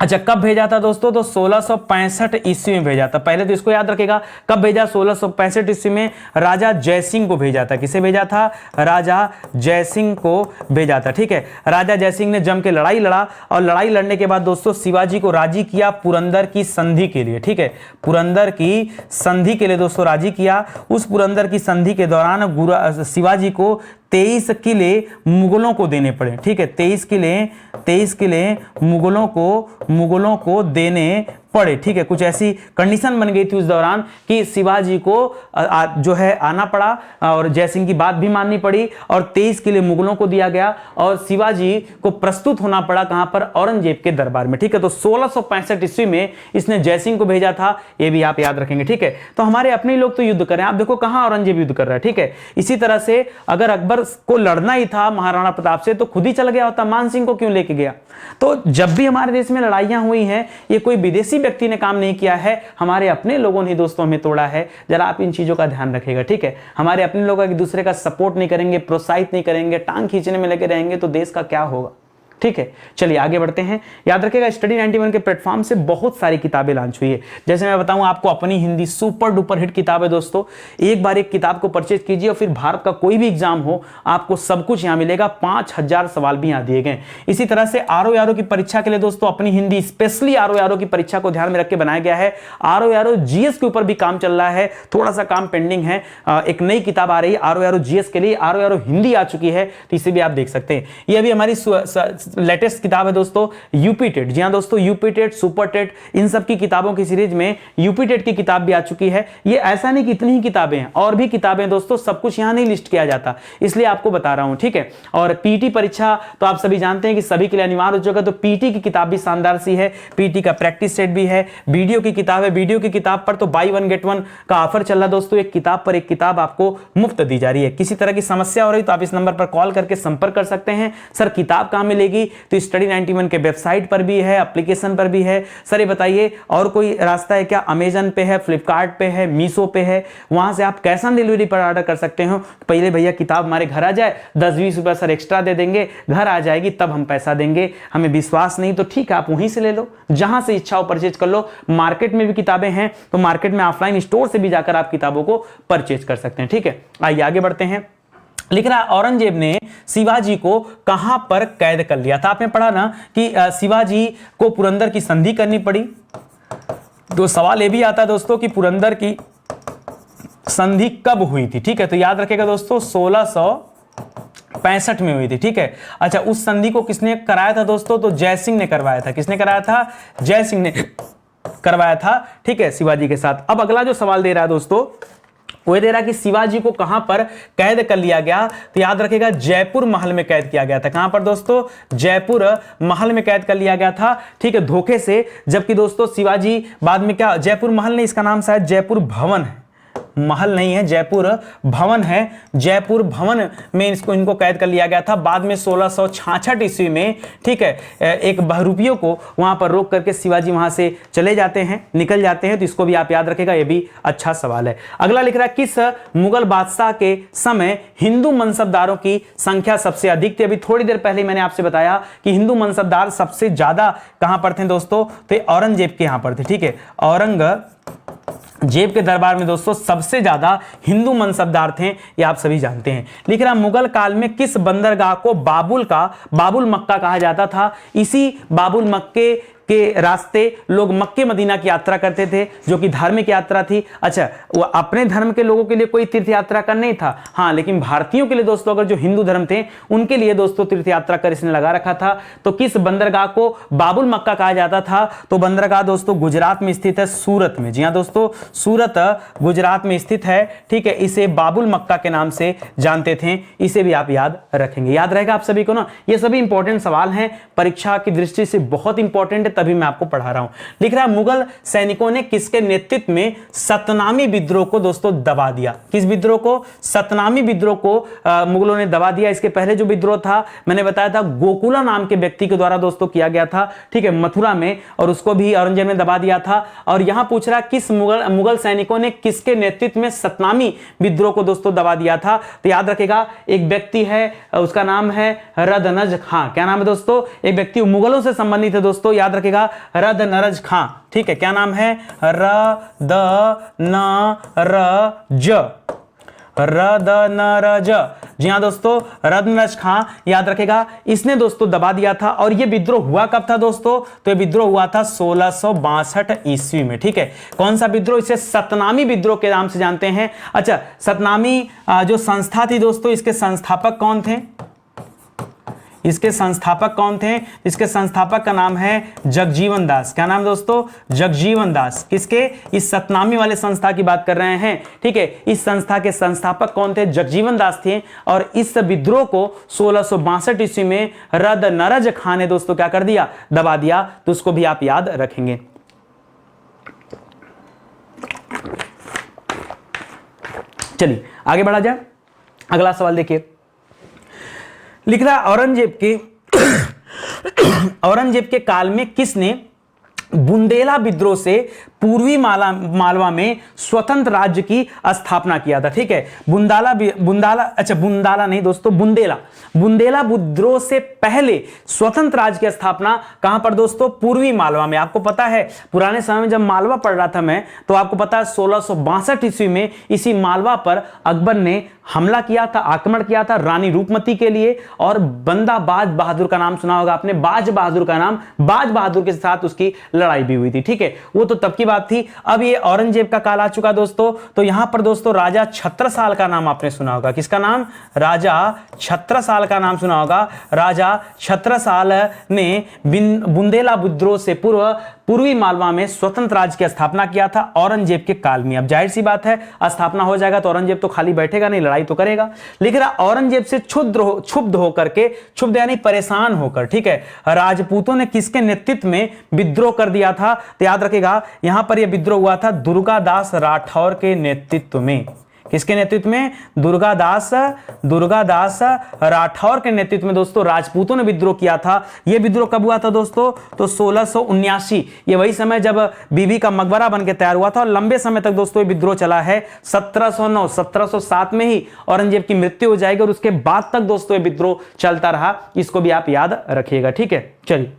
अच्छा कब भेजा था दोस्तों? तो 1665 ईस्वी में भेजा था। पहले तो इसको याद रखेगा, कब भेजा? 1665 ईस्वी में राजा जयसिंह को भेजा था। किसे भेजा था? राजा जयसिंह को भेजा था। ठीक है, राजा जयसिंह ने जम के लड़ाई लड़ा और लड़ाई लड़ने के बाद दोस्तों शिवाजी को राजी किया पुरंदर की संधि के लिए। ठीक है, पुरंदर की संधि के लिए दोस्तों राजी किया। उस पुरंदर की संधि के दौरान शिवाजी को 23 किले मुगलों को देने पड़े। ठीक है, 23 किले मुगलों को देने पड़े। ठीक है, कुछ ऐसी कंडीशन बन गई थी उस दौरान कि शिवाजी को जो है आना पड़ा और जयसिंह की बात भी माननी पड़ी और 23 किले मुगलों को दिया गया और शिवाजी को प्रस्तुत होना पड़ा कहां पर? औरंगजेब के दरबार में। ठीक है, तो 1665 ईस्वी में इसने जयसिंह को भेजा था, ये भी आप याद रखेंगे। ठीक है, तो हमारे अपने लोग तो युद्ध कर रहे हैं। आप देखो कहां औरंगजेब युद्ध कर रहा है। ठीक है, इसी तरह से अगर अकबर को लड़ना ही था महाराणा प्रताप से तो खुद ही चल गया होता, मान सिंह को क्यों लेके गया? तो जब भी हमारे देश में लड़ाइयां हुई हैं, ये कोई विदेशी व्यक्ति ने काम नहीं किया है, हमारे अपने लोगों ने दोस्तों हमें तोड़ा है। जरा आप इन चीजों का ध्यान रखिएगा। ठीक है, हमारे अपने लोग एक दूसरे का सपोर्ट नहीं करेंगे, प्रोत्साहित नहीं करेंगे, टांग खींचने में लगे रहेंगे तो देश का क्या होगा? ठीक है, चलिए आगे बढ़ते हैं। याद रखिएगा, स्टडी 91 के प्लेटफॉर्म से बहुत सारी किताबें लॉन्च हुई है। जैसे मैं बताऊं आपको, अपनी हिंदी सुपर डुपर हिट किताब है दोस्तों। एक बार एक किताब को परचेज कीजिए और फिर भारत का कोई भी एग्जाम हो आपको सब कुछ यहां मिलेगा। 5000 सवाल भी यहां दिए गए। इसी तरह से आरओ की परीक्षा के लिए दोस्तों अपनी हिंदी स्पेशली आरओ की परीक्षा को ध्यान में रख के बनाया गया है। आरओ जीएस के ऊपर भी काम चल रहा है, थोड़ा सा काम पेंडिंग है। एक नई किताब आ रही है आरओ जीएस के लिए, आरओ हिंदी आ चुकी है, तो इसे भी आप देख सकते हैं। ये अभी हमारी लेटेस्ट किताब है दोस्तों यूपी टेट। जी हाँ दोस्तों, यूपी टेट, सुपर टेट, इन सब की किताबों की सीरीज में यूपी टेट की किताब भी आ चुकी है। ये ऐसा नहीं कि इतनी ही किताबें हैं, और भी किताबें दोस्तों, सब कुछ यहां नहीं लिस्ट किया जाता, इसलिए आपको बता रहा हूं, ठीक है। और पीटी परीक्षा तो आप सभी जानते हैं कि सभी के लिए अनिवार्य हो चुका, तो पीटी की किताब भी शानदार सी है, पीटी का प्रैक्टिस सेट भी है, वीडियो की किताब है। वीडियो की किताब पर तो बाई 1 गेट 1 का ऑफर चल रहा है दोस्तों, एक किताब पर एक किताब आपको मुफ्त दी जा रही है। किसी तरह की समस्या हो रही तो आप इस नंबर पर कॉल करके संपर्क कर सकते हैं। सर किताब कहां मिलेगी? तो स्टडी 91 के वेबसाइट पर भी है, एप्लीकेशन पर भी है। सर ये बताइए और कोई रास्ता है क्या? अमेजन पे है, फ्लिपकार्ट पे है, मीशो पे है, वहां से आप कैश ऑन डिलीवरी पर ऑर्डर कर सकते हो। पहले भैया किताब हमारे घर आ जाए, 10-20 रुपए सर एक्स्ट्रा दे देंगे, घर आ जाएगी तब हम पैसा देंगे। हमें विश्वास नहीं तो ठीक है, आप वहीं से ले लो, जहां से इच्छा हो परचेज कर लो। मार्केट में भी किताबें हैं, तो मार्केट में ऑफलाइन स्टोर से भी जाकर आप किताबों को परचेज कर सकते हैं, ठीक है। आइए आगे बढ़ते हैं। लिख रहा औरंगजेब ने शिवाजी को कहां पर कैद कर लिया था? आपने पढ़ा ना कि शिवाजी को पुरंदर की संधि करनी पड़ी। तो सवाल यह भी आता है दोस्तों कि पुरंदर की संधि कब हुई थी, ठीक है। तो याद रखेगा दोस्तों 1665 में हुई थी, ठीक है। अच्छा, उस संधि को किसने कराया था दोस्तों? तो जय सिंह ने करवाया था। किसने कराया था? जय सिंह ने करवाया था, ठीक है, शिवाजी के साथ। अब अगला जो सवाल दे रहा है दोस्तों, वो दे रहा कि शिवाजी को कहां पर कैद कर लिया गया? तो याद रखेगा जयपुर महल में कैद किया गया था। कहां पर दोस्तों? जयपुर महल में कैद कर लिया गया था, ठीक है, धोखे से। जबकि दोस्तों शिवाजी बाद में क्या, जयपुर महल नहीं, इसका नाम शायद जयपुर भवन है, महल नहीं है, जयपुर भवन है। जयपुर भवन में इनको कैद कर लिया गया था। बाद में 1666 ईस्वी में, ठीक है, एक बहरूपियों को वहां पर रोक करके शिवाजी वहां से चले जाते हैं, निकल जाते हैं। तो इसको भी आप याद रखेगा, ये भी अच्छा सवाल है। अगला लिख रहा है किस मुगल बादशाह के समय हिंदू मनसबदारों की संख्या सबसे अधिक थी? अभी थोड़ी देर पहले मैंने आपसे बताया कि हिंदू मनसबदार सबसे ज्यादा कहां पर थे दोस्तों? तो औरंगजेब के यहां पर थे, ठीक है। औरंगजेब के दरबार में दोस्तों सबसे ज्यादा हिंदू मनसबदार थे, ये आप सभी जानते हैं। लिख रहा मुगल काल में किस बंदरगाह को बाबुल मक्का कहा जाता था? इसी बाबुल मक्के के रास्ते लोग मक्के मदीना की यात्रा करते थे, जो कि धार्मिक यात्रा थी। अच्छा, वो अपने धर्म के लोगों के लिए कोई तीर्थ यात्रा का नहीं था, हाँ, लेकिन भारतीयों के लिए दोस्तों, अगर जो हिंदू धर्म थे उनके लिए दोस्तों तीर्थ यात्रा कर इसने लगा रखा था। तो किस बंदरगाह को बाबुल मक्का कहा जाता था? तो बंदरगाह दोस्तों गुजरात में स्थित है, सूरत में। जी हाँ दोस्तों, सूरत गुजरात में स्थित है, ठीक है। इसे बाबुल मक्का के नाम से जानते थे, इसे भी आप याद रखेंगे। याद रहेगा आप सभी को ना, ये सभी इंपॉर्टेंट सवाल हैं, परीक्षा की दृष्टि से बहुत इंपॉर्टेंट है, तभी मैं आपको पढ़ा रहा हूं। लिख रहा है मुगल सैनिकों ने किसके नेतृत्व में सतनामी विद्रोह को दोस्तों दबा दिया? किस विद्रोह को? सतनामी विद्रोह को मुगलों ने दबा दिया। इसके पहले जो विद्रोह था मैंने बताया था, गोकुला नाम के व्यक्ति के द्वारा दोस्तों किया गया था, ठीक है, मथुरा में, और उसको भी औरंगजेब ने दबा दिया था। और यहां पूछ रहा किस मुगल सैनिकों ने किसके नेतृत्व में सतनामी विद्रोह को दोस्तों दबा दिया था? तो याद रखेगा एक व्यक्ति है, उसका नाम है रदनज खां। क्या नाम है दोस्तों? एक व्यक्ति मुगलों से संबंधित है दोस्तों, याद रखेगा रदनरज खां, ठीक है। क्या नाम है? रदनरज। जी हां दोस्तों, रदनरज खां, याद रखेगा, इसने दोस्तों दबा दिया था। और यह विद्रोह हुआ कब था दोस्तों? तो यह विद्रोह हुआ था 1662 ईस्वी में, ठीक है। कौन सा विद्रोह? इसे सतनामी विद्रोह के नाम से जानते हैं। अच्छा, सतनामी जो संस्था थी दोस्तों, इसके संस्थापक कौन थे? इसके संस्थापक कौन थे? इसके संस्थापक का नाम है जगजीवन दास। क्या नाम दोस्तों? जगजीवन दास। किसके? इस सतनामी वाले संस्था की बात कर रहे हैं, ठीक है। इस संस्था के संस्थापक कौन थे? जगजीवन दास थे। और इस विद्रोह को 1662 ईस्वी में रदनरज खां ने दोस्तों क्या कर दिया? दबा दिया। तो उसको भी आप याद रखेंगे। चलिए आगे बढ़ा जाए। अगला सवाल देखिए, लिख रहा औरंगजेब के काल में किसने बुंदेला विद्रोह से पूर्वी मालवा में स्वतंत्र राज्य की स्थापना किया था? ठीक है, बुंदाला नहीं दोस्तों, बुंदेला विद्रोह से पहले स्वतंत्र राज्य की स्थापना कहां पर दोस्तों? पूर्वी मालवा में। आपको पता है पुराने समय में जब मालवा पढ़ रहा था मैं, तो आपको पता है 1662 ईस्वी में इसी मालवा पर अकबर ने हमला किया था, आक्रमण किया था रानी रूपमती के लिए। और बंदा बाज बहादुर का नाम सुना होगा आपने, बाज बहादुर का नाम, बाज बहादुर के साथ उसकी लड़ाई भी हुई थी, ठीक है। वो तो तब की बात थी। अब ये औरंगजेब का काल आ चुका दोस्तों। तो यहां पर दोस्तों राजा छत्रसाल का नाम आपने सुना होगा। किसका नाम? राजा छत्रसाल का नाम सुना होगा। राजा छत्रसाल ने बुंदेला विद्रोह से पूर्वी मालवा में स्वतंत्र राज्य की स्थापना किया था औरंगजेब के काल में। अब जाहिर सी बात है, स्थापना हो जाएगा तो औरंगजेब तो खाली बैठेगा नहीं, लड़ाई तो करेगा। लेकिन औरंगजेब से क्षुब्ध होकर के, क्षुब्ध यानी परेशान होकर, ठीक है, राजपूतों ने किसके नेतृत्व में विद्रोह कर दिया था? तो याद रखेगा यहां पर यह विद्रोह हुआ था दुर्गादास राठौर के नेतृत्व में। किसके नेतृत्व में? दुर्गादास राठौर के नेतृत्व में दोस्तों राजपूतों ने विद्रोह किया था। यह विद्रोह कब हुआ था दोस्तों? तो 1679। ये वही समय जब बीबी का मकबरा बनकर तैयार हुआ था और लंबे समय तक दोस्तों ये विद्रोह चला है। 1709 1707 में ही औरंगजेब की मृत्यु हो जाएगी और उसके बाद तक दोस्तों ये विद्रोह चलता रहा। इसको भी आप याद रखिएगा, ठीक है। चलिए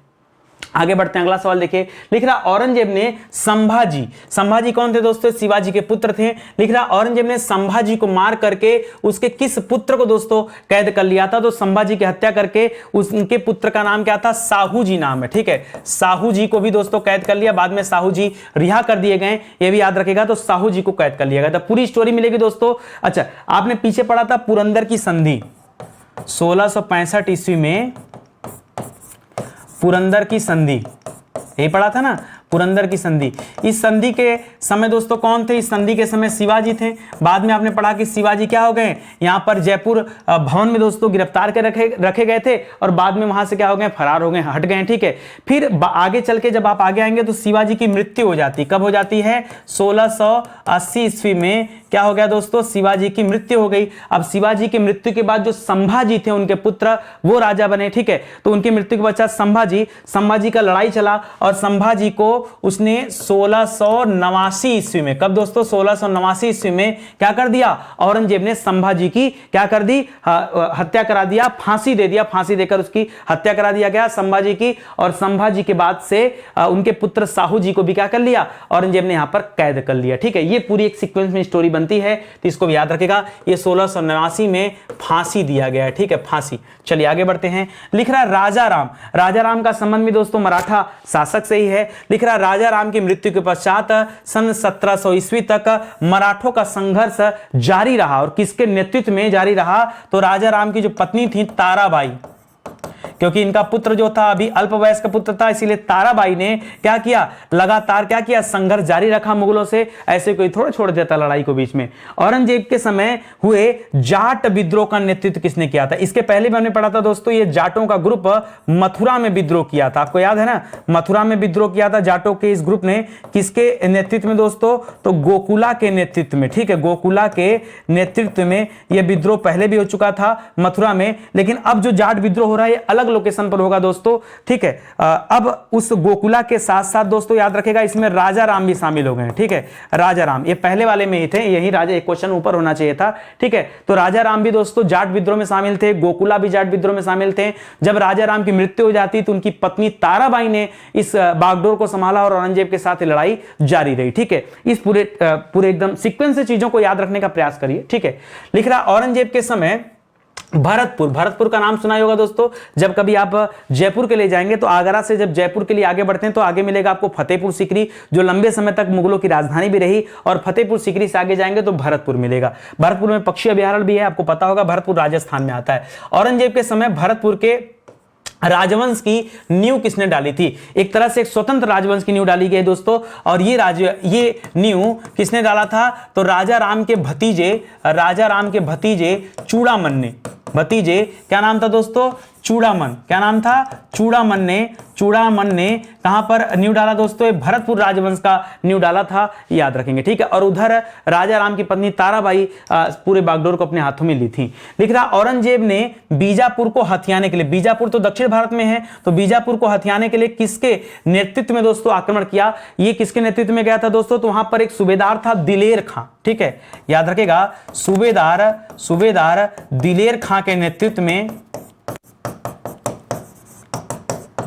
आगे बढ़ते हैं। अगला सवाल देखिए, लिख रहा औरंगजेब ने संभाजी कौन थे दोस्तों? शिवाजी के पुत्र थे। लिख रहा औरंगजेब ने संभाजी को मार करके उसके किस पुत्र को दोस्तों कैद कर लिया था? तो संभाजी की हत्या करके उनके पुत्र का नाम क्या था? साहू जी नाम है, ठीक है। साहू जी को भी दोस्तों कैद कर लिया, बाद में साहू जी रिहा कर दिए गए, ये भी याद रखेगा। तो साहू जी को कैद कर लिया गया था। पूरी स्टोरी मिलेगी दोस्तों। अच्छा, आपने पीछे पढ़ा था पुरंदर की संधि 1665 ईस्वी में, पुरंदर की संधि, यही पढ़ा था ना, पुरंदर की संधि। इस संधि के समय दोस्तों कौन थे? इस संधि के समय शिवाजी थे। बाद में आपने पढ़ा कि शिवाजी क्या हो गए? यहां पर जयपुर भवन में दोस्तों गिरफ्तार के रखे गए थे और बाद में वहां से क्या हो गए? फरार हो गए, हट गए, ठीक है। फिर आगे चल के जब आप आगे आएंगे तो शिवाजी की मृत्यु हो जाती। कब हो जाती है? 1680 ईस्वी में क्या हो गया दोस्तों? शिवाजी की मृत्यु हो गई। अब शिवाजी की मृत्यु के बाद जो संभाजी थे उनके पुत्र, वो राजा बने, ठीक है। तो उनकी मृत्यु के पश्चात संभाजी का लड़ाई चला और संभाजी को उसने 1689 ईस्वी में, कब दोस्तों? 1689 ईस्वी में क्या कर दिया? औरंगजेब ने संभाजी की क्या कर दी? हत्या करा दिया, फांसी दे दिया। फांसी देकर उसकी हत्या करा दिया गया संभाजी की। और संभाजी के बाद से उनके पुत्र साहू जी को भी क्या कर लिया? औरंगजेब ने यहां पर कैद कर लिया, ठीक है। ये पूरी एक सीक्वेंस में स्टोरी बनती है, तो इसको भी याद रखेगा। ये 1689 में फांसी दिया गया है, ठीक है, फांसी। चलिए आगे बढ़ते हैं। लिख रहा राजा राम का संबंध भी दोस्तों मराठा शासक से ही है। लिख रहा राजा राम की मृत्यु के पश्चात सन 1700 ईस्वी तक मराठों का संघर्ष जारी रहा। और किसके नेतृत्व में जारी रहा? तो राजा राम की जो पत्नी थी ताराबाई, क्योंकि इनका पुत्र जो था अभी अल्पवयस्क पुत्र था, इसीलिए ताराबाई ने क्या किया? लगातार क्या किया? संघर्ष जारी रखा मुगलों से। ऐसे कोई थोड़ा छोड़ देता लड़ाई को बीच में। औरंगजेब के समय हुए जाट विद्रोह का नेतृत्व किसने किया था? इसके पहले भी हमने पढ़ा था दोस्तों, ये जाटों का ग्रुप मथुरा में विद्रोह किया था। आपको याद है ना, मथुरा में विद्रोह किया था जाटों के इस ग्रुप ने। किसके नेतृत्व में दोस्तों? तो गोकुला के नेतृत्व में, ठीक है। गोकुला के नेतृत्व में यह विद्रोह पहले भी हो चुका था मथुरा में, लेकिन अब जो जाट विद्रोह हो रहा है अलग लोकेशन पर होगा दोस्तों, ठीक है। अब उस गोकुला के साथ साथ दोस्तों याद रखेगा इसमें राजा राम भी शामिल हो गए, ठीक है। राजा राम ये पहले वाले में ही थे, यही राजा, एक क्वेश्चन ऊपर होना चाहिए था, ठीक है। तो राजा राम भी दोस्तों जाट विद्रोह में शामिल थे, गोकुला भी जाट विद्रोह में शामिल थे। जब राजा राम की मृत्यु हो जाती तो उनकी पत्नी ताराबाई ने इस बागडोर को संभाला और औरंगजेब के साथ लड़ाई जारी रही, ठीक है। इस पूरे एकदम सीक्वेंस से चीजों को याद रखने का प्रयास करिए, ठीक है। लिख रहा औरंगजेब के समय भरतपुर का नाम सुना होगा दोस्तों। जब कभी आप जयपुर के लिए जाएंगे तो आगरा से जब जयपुर के लिए आगे बढ़ते हैं तो आगे मिलेगा आपको फतेहपुर सीकरी, जो लंबे समय तक मुगलों की राजधानी भी रही। और फतेहपुर सीकरी से आगे जाएंगे तो भरतपुर मिलेगा। भरतपुर में पक्षी अभयारण्य भी है, आपको पता होगा, भरतपुर राजस्थान में आता है। औरंगजेब के समय भरतपुर के राजवंश की नींव किसने डाली थी? एक तरह से एक स्वतंत्र राजवंश की नींव डाली गई दोस्तों। और ये नींव किसने डाला था? तो राजा राम के भतीजे चूड़ामन ने। भतीजे क्या नाम था दोस्तों? चूड़ामन। क्या नाम था? चूड़ामन ने कहां पर नींव डाला दोस्तों? भरतपुर राजवंश का नींव डाला था, याद रखेंगे, ठीक है। और उधर राजा राम की पत्नी ताराबाई पूरे बागडोर को अपने हाथों में ली थी। लिख रहा औरंगजेब ने बीजापुर को हथियाने के लिए, बीजापुर तो दक्षिण भारत में है, तो बीजापुर को हथियाने के लिए किसके नेतृत्व में दोस्तों आक्रमण किया? ये किसके नेतृत्व में गया था दोस्तों? तो वहां पर एक सूबेदार था दिलेर खां, ठीक है, याद रखेगा। सूबेदार दिलेर खां के नेतृत्व में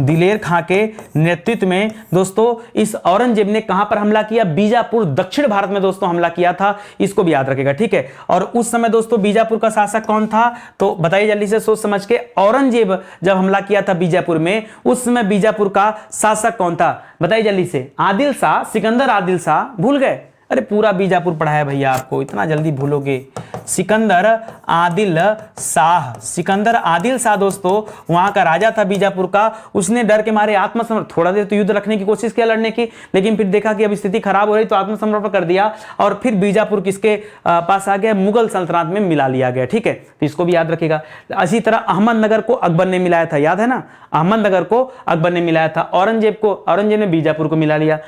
दिलेर खां के नेतृत्व में दोस्तों इस औरंगजेब ने कहां पर हमला किया? बीजापुर, दक्षिण भारत में दोस्तों हमला किया था। इसको भी याद रखेगा, ठीक है। और उस समय दोस्तों बीजापुर का शासक कौन था? तो बताइए जल्दी से सोच समझ के। औरंगजेब जब हमला किया था बीजापुर में, उस समय बीजापुर का शासक कौन था? बताइए जल्दी से। आदिल शाह, सिकंदर आदिल शाह, भूल गए? अरे पूरा बीजापुर पढ़ा है भैया, आपको इतना जल्दी भूलोगे? सिकंदर आदिल शाह, सिकंदर आदिल शाह दोस्तों वहां का राजा था बीजापुर का। उसने डर के मारे आत्मसमर्पण, थोड़ा देर तो युद्ध रखने की कोशिश किया, लड़ने की, लेकिन फिर देखा कि अब स्थिति खराब हो रही तो आत्मसमर्पण कर दिया और फिर बीजापुर किसके पास आ गया? मुगल सल्तनत में मिला लिया गया, ठीक है। तो इसको भी याद रखिएगा। इसी तरह अहमदनगर को अकबर ने मिलाया था, याद है ना? अहमदनगर को अकबर ने मिलाया था। औरंगजेब ने बीजापुर को मिला लिया।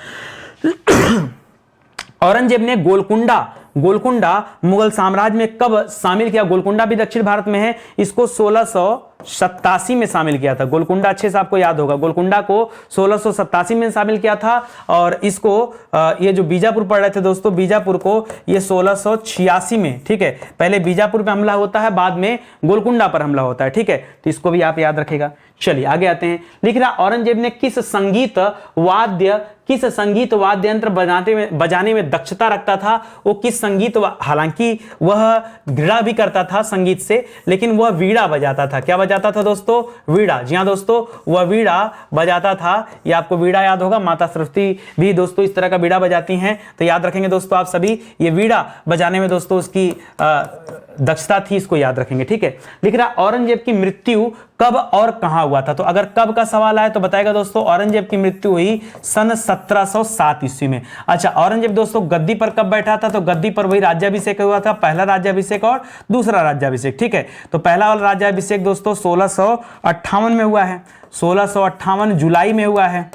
औरंगजेब ने गोलकुंडा मुगल साम्राज्य में कब शामिल किया? गोलकुंडा भी दक्षिण भारत में है। इसको 1687 में शामिल किया था। गोलकुंडा अच्छे से आपको याद होगा। गोलकुंडा को 1687 में शामिल किया था और इसको ये जो बीजापुर पढ़ रहे थे दोस्तों, बीजापुर को ये 1686 में, ठीक है। पहले बीजापुर पे हमला होता है, बाद में गोलकुंडा पर हमला होता है, ठीक है। तो इसको भी आप याद रखेगा। चलिए आगे आते हैं। लिख रहा औरंगजेब ने किस संगीत वाद्य यंत्र बजाने में दक्षता रखता था? वो किस संगीत, हालांकि वह घृणा भी करता था संगीत से, लेकिन वह वीणा बजाता था। क्या बजाता था दोस्तों? वीणा। जी हाँ दोस्तों, वह वीणा बजाता था। ये आपको वीणा याद होगा, माता सरस्वती भी दोस्तों इस तरह का वीणा बजाती हैं, तो याद रखेंगे दोस्तों आप सभी। ये वीणा बजाने में दोस्तों उसकी दक्षता थी, इसको याद रखेंगे, ठीक है। लिख रहा औरंगजेब की मृत्यु कब और कहां हुआ था? तो अगर कब का सवाल आए तो बताएगा दोस्तों, औरंगजेब की मृत्यु हुई सन 1707 ईस्वी में। अच्छा, औरंगजेब दोस्तों गद्दी पर कब बैठा था? तो गद्दी पर वही राज्याभिषेक हुआ था, पहला राज्याभिषेक और दूसरा राज्याभिषेक, ठीक है। तो पहला वाला राज्याभिषेक दोस्तों 1658 में हुआ है, 1658 जुलाई में हुआ है,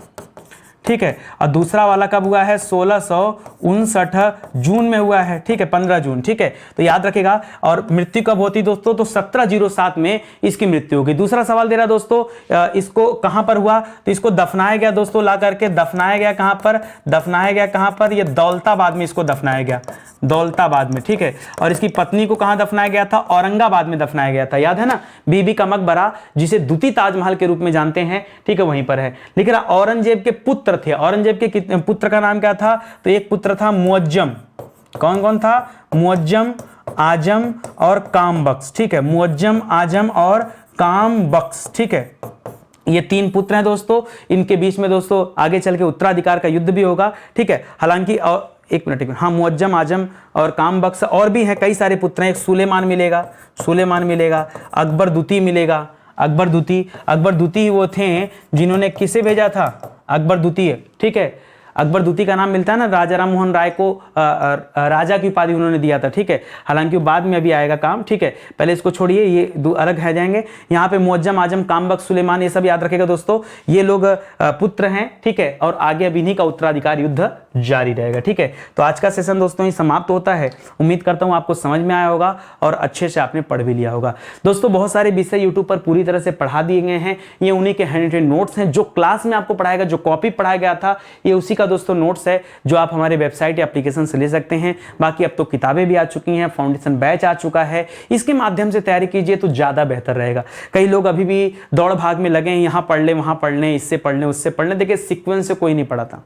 ठीक है। और दूसरा वाला कब हुआ है? 1659 जून में हुआ है, ठीक है, 15 जून, ठीक है। तो याद रखेगा। और मृत्यु कब होती दोस्तों? तो 1707 में इसकी मृत्यु होगी। दूसरा सवाल दे रहा दोस्तों, इसको कहां पर हुआ? तो इसको दफनाया गया दोस्तों, ला करके दफनाया गया कहां पर? दफनाया गया कहां पर? ये दौलताबाद में इसको दफनाया गया, दौलताबाद में, ठीक है। और इसकी पत्नी को कहां दफनाया गया था? औरंगाबाद में दफनाया गया था, याद है ना? बीबी का मकबरा, जिसे द्वितीय ताजमहल के रूप में जानते हैं, ठीक है, वहीं पर है। लिख रहा औरंगजेब के पुत्र थे। औरंगजेब के पुत्र का नाम क्या था? तो एक पुत्र था मुअज्जम। कौन कौन था? मुअज्जम, आजम और कामबख्श, ठीक है। मुअज्जम, आजम और कामबख्श, ठीक है। ये तीन पुत्र हैं दोस्तों। इनके बीच में दोस्तों आगे चल के उत्तराधिकार का युद्ध भी होगा, ठीक है। हालांकि एक मिनट, हाँ, मुअज्जम, आजम और कामबख्श, और भी हैं कई सारे पुत्र हैं। एक सुलेमान मिलेगा, अकबर द्वितीय मिलेगा। अकबर द्वितीय वो थे जिन्होंने किसे भेजा था? अकबर द्वितीय, ठीक है। अकबर द्वितीय का नाम मिलता है ना, राजा राम मोहन राय को राजा की उपाधि उन्होंने दिया था, ठीक है। हालांकि वो बाद में अभी आएगा काम, ठीक है। पहले इसको छोड़िए, ये अलग है जाएंगे। यहाँ पे मुअज्जम, आजम, कामबख्श, सुलेमान, ये सब याद रखेगा दोस्तों। ये लोग पुत्र हैं, ठीक है। और आगे अब इन्हीं का उत्तराधिकार युद्ध जारी रहेगा, ठीक है। तो आज का सेशन दोस्तों ही समाप्त होता है। उम्मीद करता हूँ आपको समझ में आया होगा और अच्छे से आपने पढ़ भी लिया होगा। दोस्तों बहुत सारे विषय यूट्यूब पर पूरी तरह से पढ़ा दिए गए हैं। ये उन्हीं के हैंड रिटन नोट्स हैं। जो क्लास में आपको पढ़ाएगा, जो कॉपी पढ़ाया गया था, ये उसी का दोस्तों नोट्स है, जो आप हमारे वेबसाइट या एप्लीकेशन से ले सकते हैं। बाकी अब तो किताबें भी आ चुकी हैं, फाउंडेशन बैच आ चुका है, इसके माध्यम से तैयारी कीजिए तो ज्यादा बेहतर रहेगा। कई लोग अभी भी दौड़ भाग में लगे हैं, यहाँ पढ़ ले, वहां पढ़ ले, इससे पढ़ ले, उससे पढ़ ले। देखिए सीक्वेंस से कोई नहीं पढ़ाता,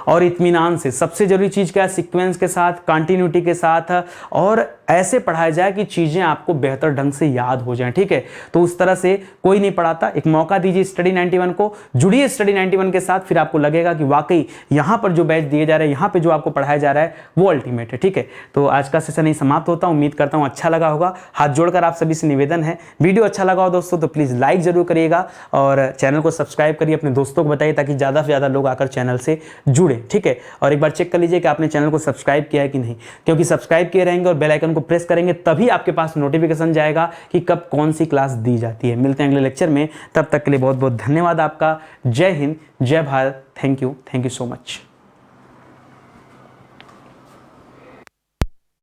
और इत्मीनान से। सबसे जरूरी चीज क्या है? सीक्वेंस के साथ, कंटिन्यूटी के साथ, और ऐसे पढ़ाया जाए कि चीजें आपको बेहतर ढंग से याद हो जाएं, ठीक है। तो उस तरह से कोई नहीं पढ़ाता। एक मौका दीजिए स्टडी 91 को, जुड़िए स्टडी 91 के साथ, फिर आपको लगेगा कि वाकई यहां पर जो बैच दिए जा रहे हैं, यहां पे जो आपको पढ़ाया जा रहा है वो अल्टीमेट है, ठीक है। तो आज का सेशन ही समाप्त होता है। उम्मीद करता हूं अच्छा लगा होगा। हाथ जोड़कर आप सभी से निवेदन है, वीडियो अच्छा लगा हो दोस्तों तो प्लीज लाइक जरूर करिएगा और चैनल को सब्सक्राइब करिए, अपने दोस्तों को बताइए ताकि ज्यादा से ज्यादा लोग आकर चैनल से जुड़े, ठीक है। और एक बार चेक कर लीजिए कि आपने चैनल को सब्सक्राइब किया है कि नहीं, क्योंकि सब्सक्राइब किए रहेंगे और बेल आइकन को प्रेस करेंगे तभी आपके पास नोटिफिकेशन जाएगा कि कब कौन सी क्लास दी जाती है। मिलते हैं अगले लेक्चर में, तब तक के लिए बहुत बहुत धन्यवाद आपका। जय हिंद, जय Bharat. Thank you so much.